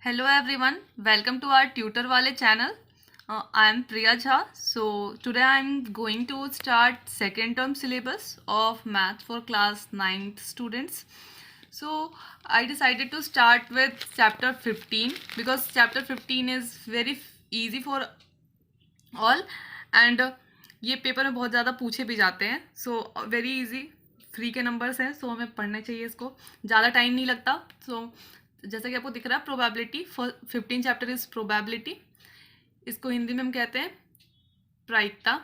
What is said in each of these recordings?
Hello everyone, welcome to our tutor wale channel. I am Priya Jha. So today I am going to start second term syllabus of math for class 9th students. So I decided to start with chapter 15 because chapter 15 is very easy for all and ये paper में बहुत ज़्यादा पूछे भी जाते हैं. So very easy, free के numbers हैं, सो हमें पढ़ने चाहिए इसको, ज़्यादा टाइम नहीं लगता. सो जैसा कि आपको दिख रहा है प्रोबेबिलिटी, 15 चैप्टर इज प्रोबेबिलिटी. इसको हिंदी में हम कहते हैं प्रायिकता.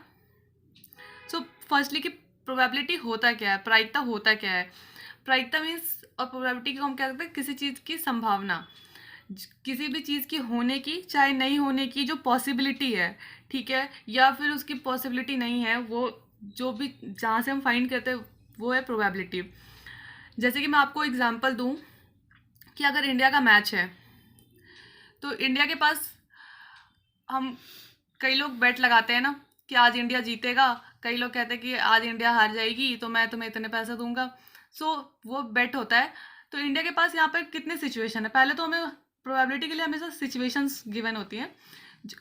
सो फर्स्टली कि प्रोबेबिलिटी होता क्या है, प्रायिकता होता क्या है. प्रायिकता मीन्स, और प्रोबेबिलिटी को हम क्या कहते हैं, किसी चीज़ की संभावना, किसी भी चीज़ की होने की चाहे नहीं होने की जो पॉसिबिलिटी है, ठीक है, या फिर उसकी पॉसिबिलिटी नहीं है, वो जो भी जहाँ से हम फाइंड करते हैं वो है प्रोबेबिलिटी. जैसे कि मैं आपको एग्जांपल दूं कि अगर इंडिया का मैच है तो इंडिया के पास, हम कई लोग बेट लगाते हैं ना कि आज इंडिया जीतेगा, कई लोग कहते हैं कि आज इंडिया हार जाएगी तो मैं तुम्हें इतने पैसे दूंगा. सो वो बेट होता है. तो इंडिया के पास यहाँ पर कितने सिचुएशन है, पहले तो हमें प्रोबेबिलिटी के लिए हमेशा सिचुएशंस गिवन होती हैं.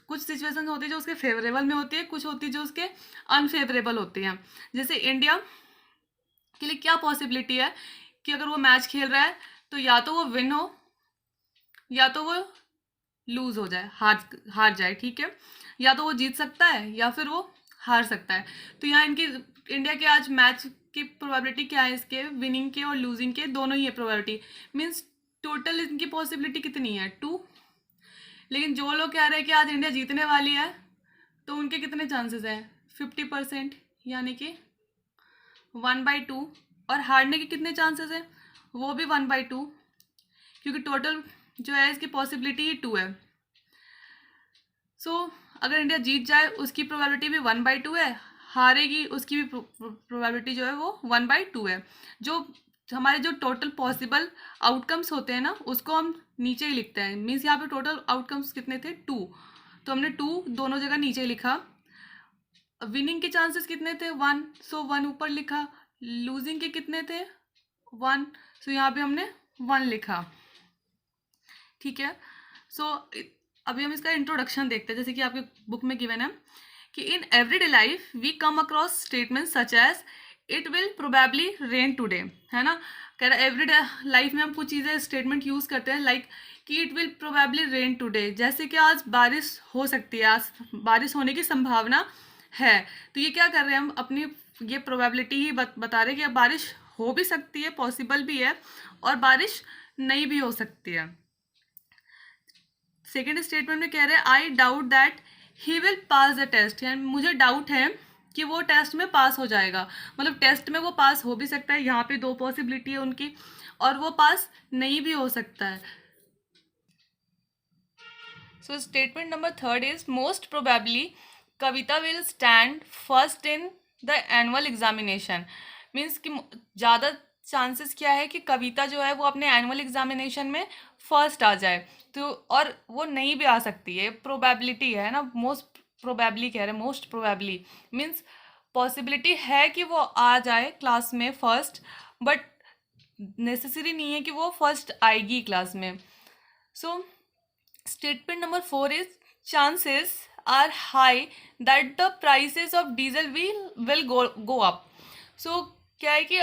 कुछ सिचुएशन होती है जो उसके फेवरेबल में होती है, कुछ होती है जो उसके अनफेवरेबल होती हैं. जैसे इंडिया के लिए क्या पॉसिबिलिटी है कि अगर वो मैच खेल रहा है तो या तो वो विन हो या तो वो लूज हो जाए, हार जाए, ठीक है, या तो वो जीत सकता है या फिर वो हार सकता है. तो यहाँ इनकी, इंडिया के आज मैच की प्रोबेबिलिटी क्या है, इसके विनिंग के और लूजिंग के दोनों ही है प्रोबेबिलिटी. मीन्स टोटल इनकी पॉसिबिलिटी कितनी है, 2. लेकिन जो लोग कह रहे हैं कि आज इंडिया जीतने वाली है तो उनके कितने चांसेस हैं, 50%, यानी कि 1/2. और हारने के कितने चांसेस हैं, वो भी 1/2, क्योंकि टोटल जो है इसकी पॉसिबिलिटी ही 2 है. सो अगर इंडिया जीत जाए उसकी प्रोबेबिलिटी भी 1/2 है, हारेगी उसकी भी प्रोबेबिलिटी जो है वो 1/2 है. जो हमारे जो टोटल पॉसिबल आउटकम्स होते हैं ना, उसको हम नीचे ही लिखते हैं. मीन्स यहाँ पे टोटल आउटकम्स कितने थे, 2, तो हमने 2 दोनों जगह नीचे लिखा. विनिंग के चांसेस कितने थे, 1, सो 1 ऊपर लिखा. लूजिंग के कितने थे, 1, सो यहाँ पे हमने 1 लिखा, ठीक है. सो अभी हम इसका इंट्रोडक्शन देखते हैं. जैसे कि आपके बुक में गिवन है कि in everyday life we come across statement such as it will probably rain today, है ना. कह रहा है एवरीडे लाइफ में हम कुछ चीज़ें स्टेटमेंट यूज़ करते हैं, लाइक कि it will probably rain today, जैसे कि आज बारिश हो सकती है, आज बारिश होने की संभावना है. तो ये क्या कर रहे हैं, हम अपनी ये प्रोबेबिलिटी ही बता रहे हैं कि अब बारिश हो भी सकती है, पॉसिबल भी है, और बारिश नहीं भी हो सकती है. सेकेंड स्टेटमेंट में कह रहे हैं I doubt that he will pass the test, यानी मुझे डाउट है कि वो टेस्ट में पास हो जाएगा. मतलब टेस्ट में वो पास हो भी सकता है, यहाँ पे 2 पॉसिबिलिटी है उनकी, और वो पास नहीं भी हो सकता है. सो statement number 3 is most probably Kavita will stand first in the annual examination. Means कि ज़्यादा चांसेस क्या है कि कविता जो है वो अपने एनुअल एग्जामिनेशन में फर्स्ट आ जाए. तो और वो नहीं भी आ सकती है, प्रोबेबिलिटी है ना, मोस्ट प्रोबेबली कह रहे हैं, मोस्ट प्रोबेबली मीन्स पॉसिबिलिटी है कि वो आ जाए क्लास में फर्स्ट, बट नेसेसरी नहीं है कि वो फर्स्ट आएगी क्लास में. So statement number 4 is chances are high that the prices of diesel will go up. So क्या है कि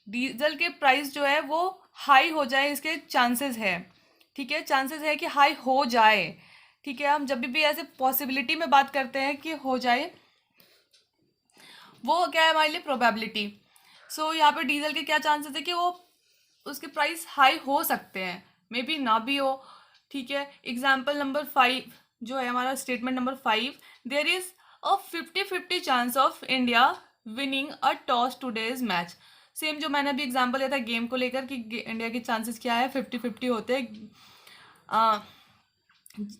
डीजल के प्राइस जो है वो हाई हो जाए, इसके चांसेस है, ठीक है, चांसेस है कि हाई हो जाए, ठीक है. हम जब भी ऐसे पॉसिबिलिटी में बात करते हैं कि हो जाए, वो क्या है हमारे लिए प्रोबेबिलिटी. सो यहाँ पे डीजल के क्या चांसेस है कि वो उसके प्राइस हाई हो सकते हैं, मे बी ना भी हो, ठीक है. एग्जाम्पल नंबर 5 जो है हमारा, statement number 5, there is a 50-50 chance of India winning a toss today's match. Same जो मैंने अभी एग्जाम्पल दिया था गेम को लेकर कि इंडिया के चांसेस क्या है, 50-50 होते हैं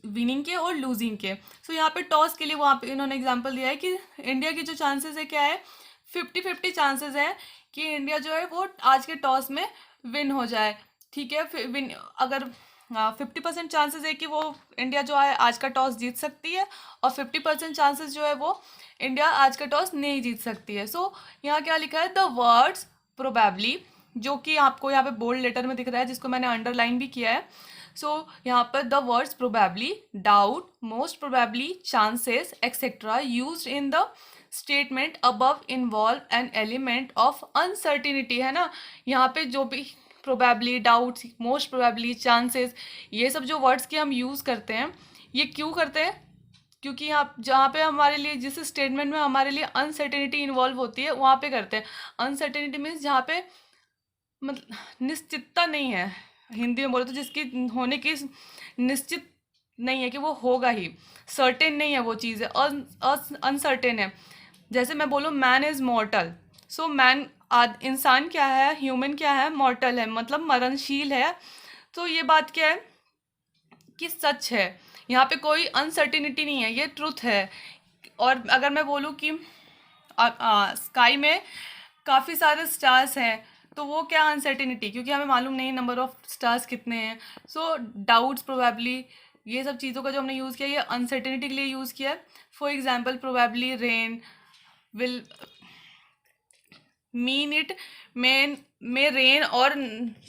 विनिंग के और लूजिंग के. सो यहाँ पे टॉस के लिए वहाँ पे इन्होंने एग्जांपल दिया है कि इंडिया की जो चांसेस है क्या है, 50-50 चांसेस है कि इंडिया जो है वो आज के टॉस में विन हो जाए, ठीक है. फिर विन अगर 50% चांसेस है कि वो इंडिया जो है आज का टॉस जीत सकती है, और 50% चांसेस जो है वो इंडिया आज का टॉस नहीं जीत सकती है. सो यहाँ क्या लिखा है, द वर्ड्स प्रोबेबली, जो कि आपको यहाँ पे बोल्ड लेटर में दिख रहा है, जिसको मैंने अंडरलाइन भी किया है. सो यहाँ पर the words probably, doubt, most probably, chances etcetera used in the statement above involve an element of uncertainty, है ना। यहाँ पे जो भी probably, doubt, most probably, chances, ये सब जो वर्ड्स के हम यूज़ करते हैं, ये क्यों करते हैं? क्योंकि यहाँ जहाँ पे हमारे लिए, जिस स्टेटमेंट में हमारे लिए अनसर्टेनिटी इन्वॉल्व होती है, वहाँ पे करते हैं। अनसर्टेनिटी मीन्स जहाँ पे मतलब निश्चितता नहीं है, हिंदी में बोले तो जिसकी होने की निश्चित नहीं है कि वो होगा ही, सर्टेन नहीं है वो चीज़ है, अनसर्टेन है। जैसे मैं बोलूँ मैन इज़ मॉर्टल, सो मैन, इंसान क्या है, ह्यूमन क्या है, मॉर्टल है, मतलब मरणशील है। तो ये बात क्या है कि सच है, यहाँ पे कोई अनसर्टिनिटी नहीं है, ये ट्रुथ है। और अगर मैं बोलूँ कि स्काई में काफ़ी सारे स्टार्स हैं, तो वो क्या अनसर्टिनिटी, क्योंकि हमें मालूम नहीं नंबर ऑफ स्टार्स कितने हैं। सो डाउट्स, प्रोबेबली, ये सब चीज़ों का जो हमने यूज़ किया, ये अनसर्टिनिटी के लिए यूज़ किया है। For example, probably rain will mean it may rain और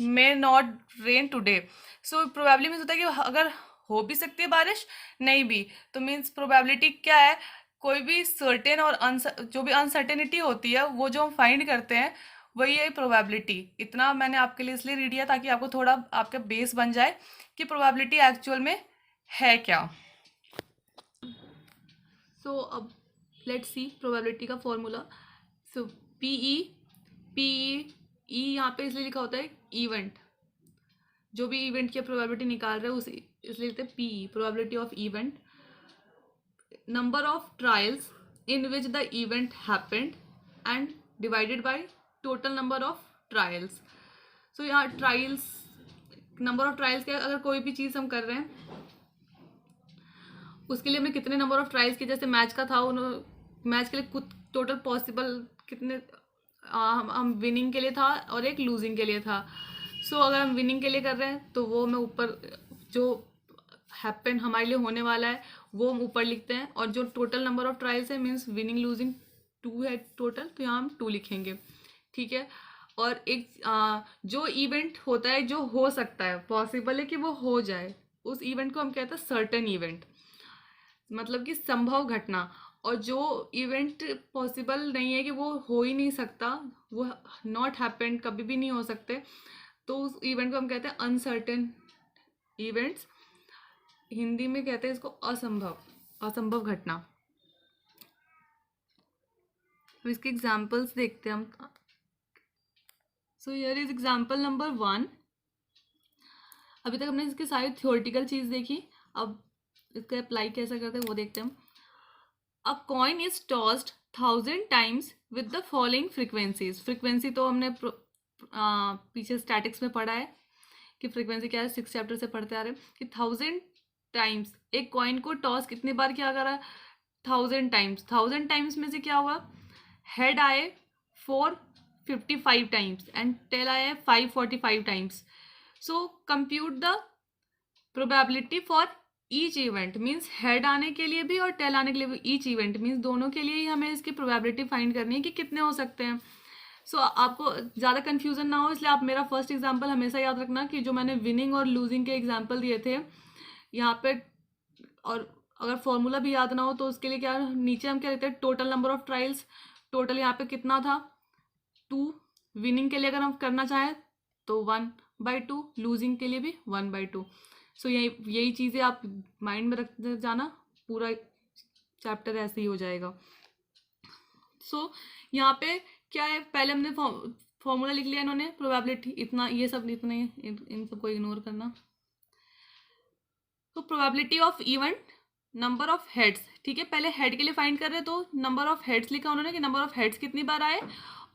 may not rain today. So probably means होता है कि अगर हो भी सकती है बारिश, नहीं भी, तो मीन्स प्रोबेबिलिटी क्या है, कोई भी सर्टेन और जो भी अनसर्टेनिटी होती है, वो जो हम फाइंड करते हैं, वही है प्रोबेबिलिटी। इतना मैंने आपके लिए इसलिए रीड किया ताकि आपको थोड़ा आपका बेस बन जाए कि प्रोबेबिलिटी एक्चुअल में है क्या। सो अब लेट्स सी प्रोबेबिलिटी का फॉर्मूला। सो पी ई यहाँ पे इसलिए लिखा होता है इवेंट, जो भी इवेंट की प्रोबेबिलिटी निकाल रहे हैं उसे इसलिए लिखते हैं P, probability of event. Number of trials in which the event happened and divided by total number of trials. So यहाँ ट्रायल्स, नंबर ऑफ ट्रायल्स क्या, अगर कोई भी चीज़ हम कर रहे हैं उसके लिए हमने कितने नंबर ऑफ ट्रायल्स किए, जैसे मैच का था, मैच के लिए कुछ टोटल पॉसिबल कितने, हम विनिंग के लिए था और एक लूजिंग के लिए था। सो अगर हम विनिंग के लिए कर रहे हैं तो वो मैं ऊपर, जो हैपन हमारे लिए होने वाला है वो हम ऊपर लिखते हैं, और जो टोटल नंबर ऑफ ट्रायल्स है मीन्स विनिंग लूजिंग 2 है टोटल, तो यहाँ हम 2 लिखेंगे, ठीक है। और एक जो इवेंट होता है, जो हो सकता है, पॉसिबल है कि वो हो जाए, उस इवेंट को हम कहते हैं सर्टेन इवेंट, मतलब कि संभव घटना। और जो इवेंट पॉसिबल नहीं है कि वो हो ही नहीं सकता, वो नॉट हैपेंड, कभी भी नहीं हो सकते, तो उस इवेंट को हम कहते हैं अनसर्टेन इवेंट्स। हिंदी में कहते हैं इसको असंभव, असंभव घटना। अब इसके एग्जाम्पल्स देखते हैं हम। So here is example number 1। अभी तक हमने इसकी सारी थ्योरेटिकल चीज़ देखी, अब इसका अप्लाई कैसे करते हैं वो देखते हैं हम। अ coin is tossed 1000 times with the following frequencies. Frequency तो हमने पीछे स्टैटिक्स में पढ़ा है कि फ्रिक्वेंसी क्या है, 6 चैप्टर से पढ़ते आ रहे हैं कि 1000 टाइम्स एक कॉइन को टॉस कितनी बार किया करा, 1000 टाइम्स। 1000 टाइम्स में से क्या हुआ, हेड आए 455 टाइम्स एंड टेल आए 545 times. So compute the probability for each event, means head आने के लिए भी और टेल आने के लिए भी, ईच इवेंट मीन्स दोनों के लिए ही हमें इसकी प्रोबेबिलिटी फाइंड करनी है कि कितने हो सकते हैं। सो आपको ज़्यादा कन्फ्यूजन ना हो, इसलिए आप मेरा फर्स्ट एग्जाम्पल हमेशा याद रखना कि जो मैंने विनिंग और लूजिंग के एग्जाम्पल दिए थे यहाँ पे, और अगर फॉर्मूला भी याद ना हो तो उसके लिए क्या, नीचे हम क्या लिखते हैं, total number of trials. Total यहाँ पे कितना था, 2। विनिंग के लिए अगर हम करना चाहें तो 1/2, लूजिंग के लिए भी 1/2। सो यही चीज़ें आप माइंड में रखते जाना, पूरा चैप्टर ऐसे ही हो जाएगा। सो यहाँ पे क्या है, पहले हमने फॉर्मूला लिख लिया इन्होंने, प्रोबेबिलिटी इतना, ये सब इतने, इन सबको इग्नोर करना। तो probability of event, number of heads, ठीक है, पहले हेड के लिए फाइंड कर रहे हैं तो नंबर ऑफ हेड्स लिखा उन्होंने कि नंबर ऑफ हेड्स कितनी बार आए,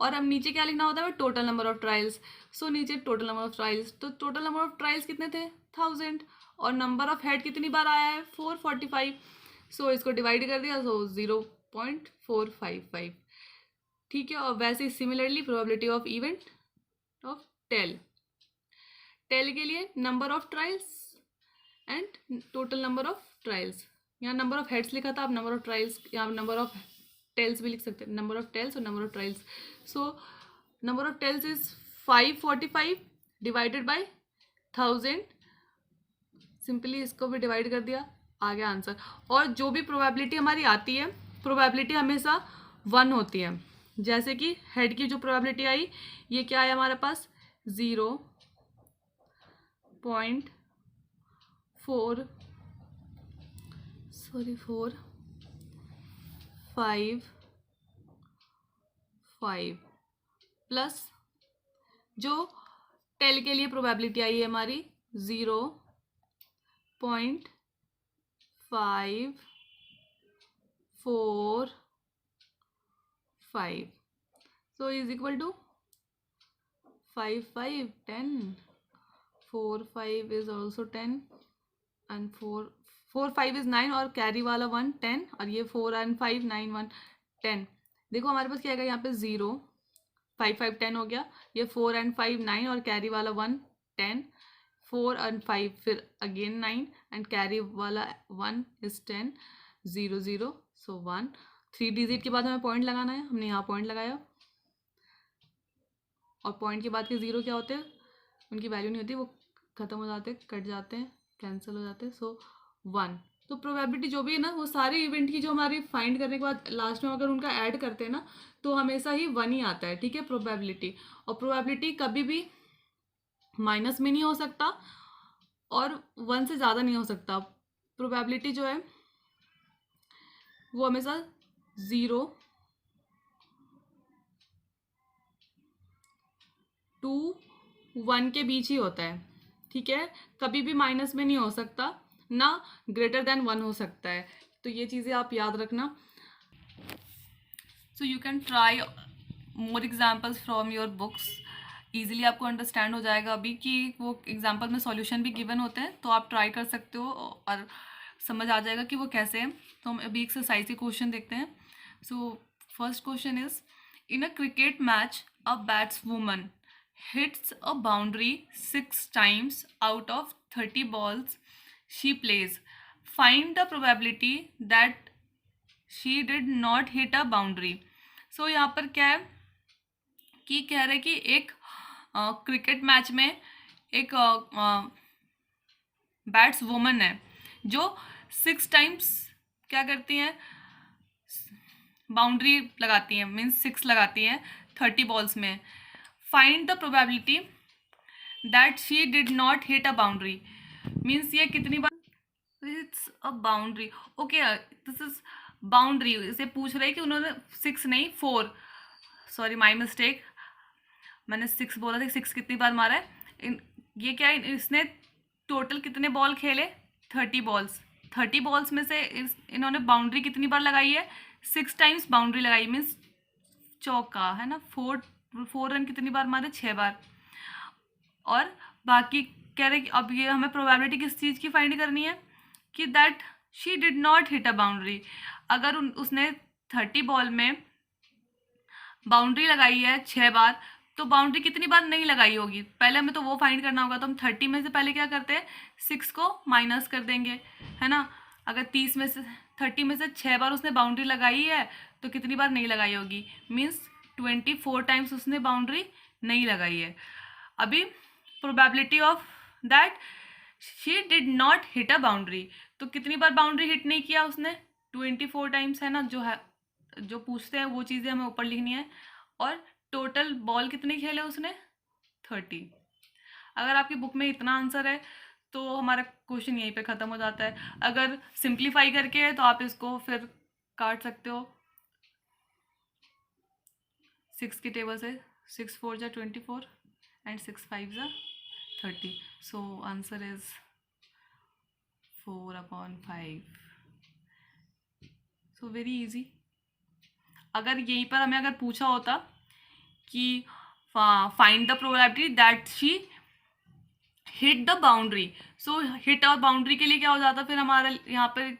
और अब नीचे क्या लिखना होता है, टोटल नंबर ऑफ ट्रायल्स। सो नीचे टोटल नंबर ऑफ ट्रायल्स, तो टोटल नंबर ऑफ ट्रायल्स कितने थे, 1000, और नंबर ऑफ हेड कितनी बार आया है, 445। सो इसको डिवाइड कर दिया, सो 0.455, ठीक है। और वैसे ही similarly probability of event of tail, tail के लिए number of trials and total number of trials. यहाँ नंबर ऑफ हेड्स लिखा था, अब नंबर ऑफ ट्रायल्स, यहाँ नंबर ऑफ टेल्स भी लिख सकते हैं, नंबर ऑफ टेल्स और number of trials. So number of tails is 545 divided by 1000, simply इसको भी डिवाइड कर दिया, आ गया आंसर। और जो भी प्रोबेबिलिटी हमारी आती है, प्रोबेबिलिटी हमेशा 1 होती है। जैसे कि हेड की जो प्रोबेबिलिटी आई, ये क्या है हमारे पास 0.4 प्लस जो टेल के लिए प्रोबेबिलिटी आई है हमारी 0.545, so is equal to 5 5 10, 4 5 is also 10 and 4 5 is 9 और कैरी वाला 1 10 और ये 4 and 5 9 1 10। देखो हमारे पास क्या आएगा यहाँ पे 0 5 5 10 हो गया, ये 4 and 5 9 और कैरी वाला 1 10, 4 and 5 फिर अगेन 9 एंड कैरी वाला 1 इज 10 0 0, सो 1। 3 डिजिट के बाद हमें पॉइंट लगाना है, हमने यहाँ पॉइंट लगाया और पॉइंट के बाद के 0 क्या होते हैं, उनकी वैल्यू नहीं होती, वो खत्म हो जाते हैं, कट जाते हैं, कैंसिल हो जाते हैं, सो 1। तो प्रोबेबिलिटी जो भी है ना, वो सारे इवेंट की जो हमारी फाइंड करने के बाद लास्ट में अगर उनका ऐड करते हैं ना, तो हमेशा ही 1 ही आता है, ठीक है, प्रोबेबिलिटी। और प्रोबेबिलिटी कभी भी माइनस में नहीं हो सकता और 1 से ज़्यादा नहीं हो सकता। प्रोबेबिलिटी जो है वो हमेशा 0 to 1 के बीच ही होता है, ठीक है, कभी भी माइनस में नहीं हो सकता, ना ग्रेटर देन 1 हो सकता है। तो ये चीज़ें आप याद रखना। So you can try more examples from your books, easily आपको अंडरस्टैंड हो जाएगा अभी कि वो एग्जाम्पल में सॉल्यूशन भी गिवन होते हैं, तो आप ट्राई कर सकते हो और समझ आ जाएगा कि वो कैसे हैं। तो हम अभी एक्सरसाइज के क्वेश्चन देखते हैं। So first question is, in a cricket match a batswoman hits a boundary 6 times out of 30 balls she plays. Find the probability that she did not hit a boundary. So यहाँ पर क्या है कि कह रहे कि एक क्रिकेट मैच में एक बैट्स वुमन है जो 6 टाइम्स क्या करती हैं, बाउंड्री लगाती हैं, मीन्स 6 लगाती हैं 30 बॉल्स में। Find the probability that she did not hit a boundary, means ये कितनी बार, it's a boundary, okay this is boundary. इसे पूछ रहे कि उन्होंने 6 नहीं 4, सॉरी माय मिस्टेक, मैंने 6 बोला था, 6 कितनी बार मारा है। ये क्या है, इसने टोटल कितने बॉल खेले 30 बॉल्स, 30 बॉल्स में से इन्होंने बाउंड्री कितनी बार लगाई है, 6 टाइम्स बाउंड्री लगाई, मीन्स चौका है ना, 4 रन कितनी बार मारे 6 बार। और बाकी कह रहे कि अब ये हमें प्रोबेबिलिटी किस चीज़ की फाइंड करनी है कि that she did not hit a boundary. अगर उसने 30 बॉल में बाउंड्री लगाई है 6 बार, तो बाउंड्री कितनी बार नहीं लगाई होगी, पहले हमें तो वो फाइंड करना होगा। तो हम 30 में से पहले क्या करते हैं, 6 को माइनस कर देंगे, है ना। अगर 30 में से 30 में से 6 बार उसने बाउंड्री लगाई है, तो कितनी बार नहीं लगाई होगी, मीन्स 24 टाइम्स उसने बाउंड्री नहीं लगाई है। अभी probability of that she did not hit a boundary, तो कितनी बार बाउंड्री हिट नहीं किया उसने, 24 टाइम्स, है ना, जो है जो पूछते हैं वो चीज़ें हमें ऊपर लिखनी है। और टोटल बॉल कितने खेले उसने 30। अगर आपकी बुक में इतना आंसर है तो हमारा क्वेश्चन यहीं पे ख़त्म हो जाता है। अगर सिंप्लीफाई करके है तो आप इसको फिर काट सकते हो 6 की टेबल से, 6 4 जा 24 एंड 6 5 जा 30, so answer is 4/5। So very easy. अगर यहीं पर हमें अगर पूछा होता कि find the probability that she hit the boundary, so hit और बाउंड्री के लिए क्या हो जाता, फिर हमारा यहाँ पर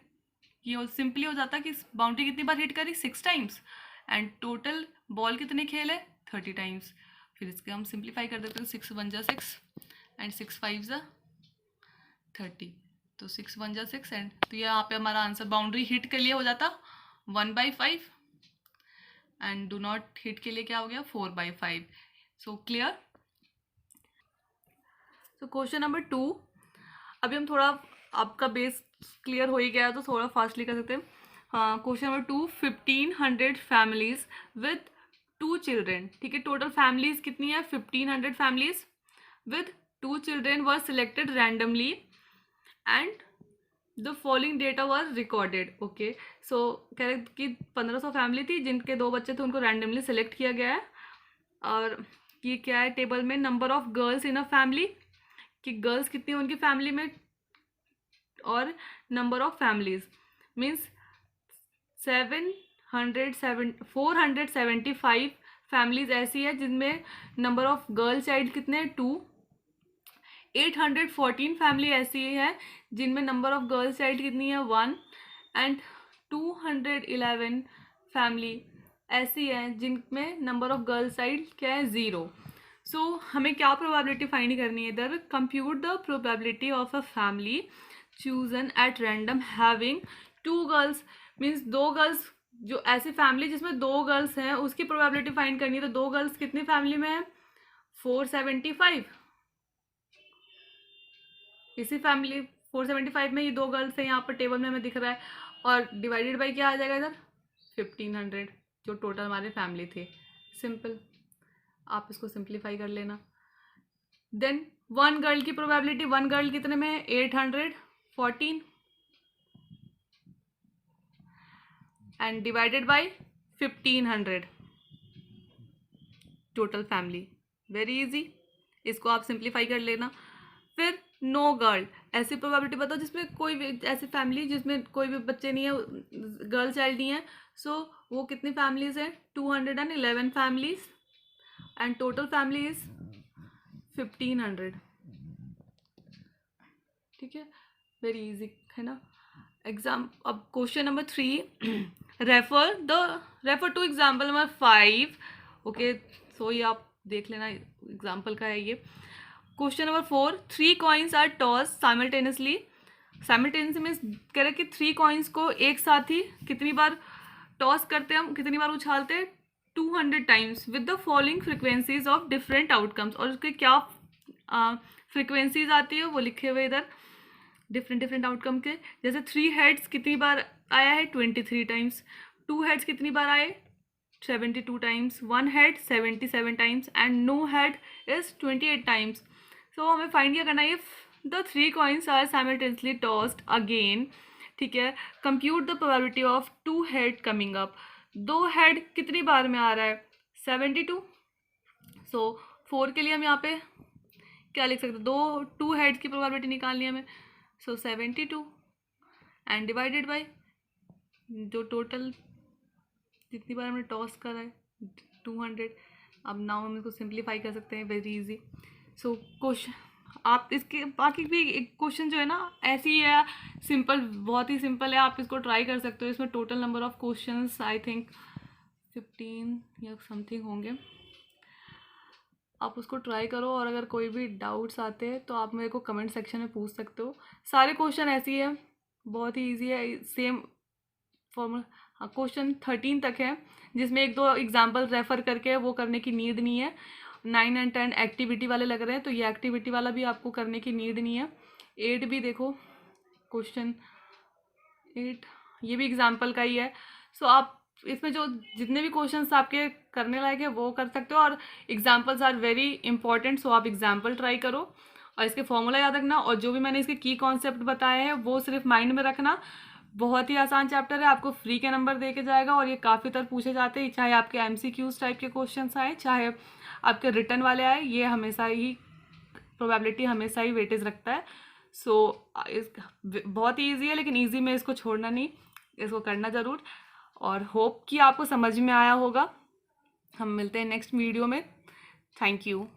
ये सिंपली हो जाता कि बाउंड्री कितनी बार हिट करी 6 टाइम्स एंड टोटल बॉल कितने खेले 30 टाइम्स। फिर इसके हम सिंप्लीफाई कर देते हैं, 6 1 जा 6 एंड 6 5 जा 30, तो 6 1 जा 6 एंड, तो यहाँ पे हमारा आंसर बाउंड्री हिट के लिए हो जाता 1/5 एंड डू नॉट हिट के लिए क्या हो गया 4/5। So clear. So question number 2, अभी हम थोड़ा आपका बेस क्लियर हो ही गया तो थोड़ा फास्टली कर सकते हैं. हाँ, question number 2, 1500 families with 2 children. ठीक है, टोटल फैमिलीज कितनी है? 1500 families with 2 children were selected randomly and the following data was recorded. Okay, so कह रहे कि 1500 फैमिली थी जिनके 2 बच्चे थे, उनको रैंडमली सेलेक्ट किया गया है. और ये क्या है टेबल में? Number of girls in a family, कि गर्ल्स कितनी है उनकी फैमिली में, और number of families means 475 families ऐसी है जिनमें नंबर ऑफ गर्ल चाइल्ड कितने हैं? 2. 814 फैमिली ऐसी है जिनमें नंबर ऑफ गर्ल्स चाइल्ड कितनी है? 1. एंड 211 फैमिली ऐसी है जिनमें नंबर ऑफ गर्ल्स चाइल्ड क्या है? 0. सो हमें क्या प्रोबेबिलिटी फाइंड करनी है इधर? Compute the probability of a family chosen at random having 2 girls. Means 2 girls, जो ऐसी फैमिली जिसमें 2 गर्ल्स हैं उसकी प्रोबेबिलिटी फाइंड करनी है. तो 2 गर्ल्स कितनी फैमिली में है? 475. इसी फैमिली 475 में ये 2 गर्ल्स है, यहाँ पर टेबल में हमें दिख रहा है. और डिवाइडेड बाई क्या आ जाएगा इधर? 1500, जो टोटल हमारे फैमिली थे. सिंपल, आप इसको सिंप्लीफाई कर लेना. देन 1 गर्ल की प्रोबेबिलिटी, 1 गर्ल कितने में है? 814 and divided by 1500 total family. Very easy, इसको आप सिंप्लीफाई कर लेना. फिर नो गर्ल, ऐसी प्रोबेबिलिटी बताओ जिसमें कोई भी, ऐसी फैमिली जिसमें कोई भी बच्चे नहीं है, गर्ल चाइल्ड नहीं है. सो वो कितनी फैमिलीज हैं? 211 families and total family is 1500. ठीक है, वेरी इजी है ना. अब question number 3, refer to example number 5. Okay, so ये आप देख लेना, एग्जाम्पल का है ये. Question number 4, 3 coins are tossed simultaneously. Simultaneously means कह रहे कि 3 कॉइन्स को एक साथ ही कितनी बार टॉस करते हैं हम, कितनी बार उछालते हैं? 200 times with the following frequencies of different outcomes. और उसके क्या फ्रिक्वेंसीज आती है वो लिखे हुए इधर, डिफरेंट आउटकम के. जैसे 3 हेड्स कितनी बार आया है? 23 टाइम्स. 2 हेड्स कितनी बार आए? 72 times. 1 head 77 times and no head is 28 times. So हमें फाइंड क्या करना है? The 3 coins are simultaneously tossed again. ठीक है, compute the probability of 2 head coming up. 2 head कितनी बार में आ रहा है? 72. सो 4 के लिए हम यहाँ पे क्या लिख सकते हैं? 2 हेड्स की प्रोबेबिलिटी निकालनी है हमें. सो 72 एंड डिवाइडेड बाय जो टोटल जितनी बार हमने टॉस करा है 200. अब नाउ हम इसको सिंप्लीफाई कर सकते हैं, वेरी इजी. सो क्वेश्चन, आप इसके बाकी भी एक क्वेश्चन जो है ना ऐसी ही है, सिंपल, बहुत ही सिंपल है, आप इसको ट्राई कर सकते हो. इसमें total number of questions I think 15 या समथिंग होंगे. आप उसको ट्राई करो और अगर कोई भी डाउट्स आते हैं तो आप मेरे को कमेंट सेक्शन में पूछ सकते हो. सारे क्वेश्चन ऐसी है, बहुत ही ईजी है, सेम फॉर्मूला. हाँ, क्वेश्चन 13 तक है जिसमें 1-2 एग्जाम्पल रेफर करके वो करने की नीड नहीं है. 9 एंड 10 एक्टिविटी वाले लग रहे हैं, तो ये एक्टिविटी वाला भी आपको करने की नीड नहीं है. 8 भी देखो, क्वेश्चन 8 ये भी एग्जाम्पल का ही है. सो आप इसमें जो जितने भी क्वेश्चंस आपके करने लायक है वो कर सकते हो. और एग्जाम्पल्स आर वेरी इंपॉर्टेंट, सो आप एग्जाम्पल ट्राई करो और इसके फॉर्मूला याद रखना. और जो भी मैंने इसके की कॉन्सेप्ट बताए हैं वो सिर्फ माइंड में रखना. बहुत ही आसान चैप्टर है, आपको फ्री के नंबर दे के जाएगा और ये काफ़ी तरह पूछे जाते हैं, चाहे आपके MCQs टाइप के क्वेश्चंस आए, चाहे आपके रिटर्न वाले आए. ये हमेशा ही प्रोबेबिलिटी हमेशा ही वेटेज रखता है. सो इस बहुत ही ईजी है, लेकिन ईजी में इसको छोड़ना नहीं, इसको करना ज़रूर. और होप कि आपको समझ में आया होगा. हम मिलते हैं नेक्स्ट वीडियो में. Thank you.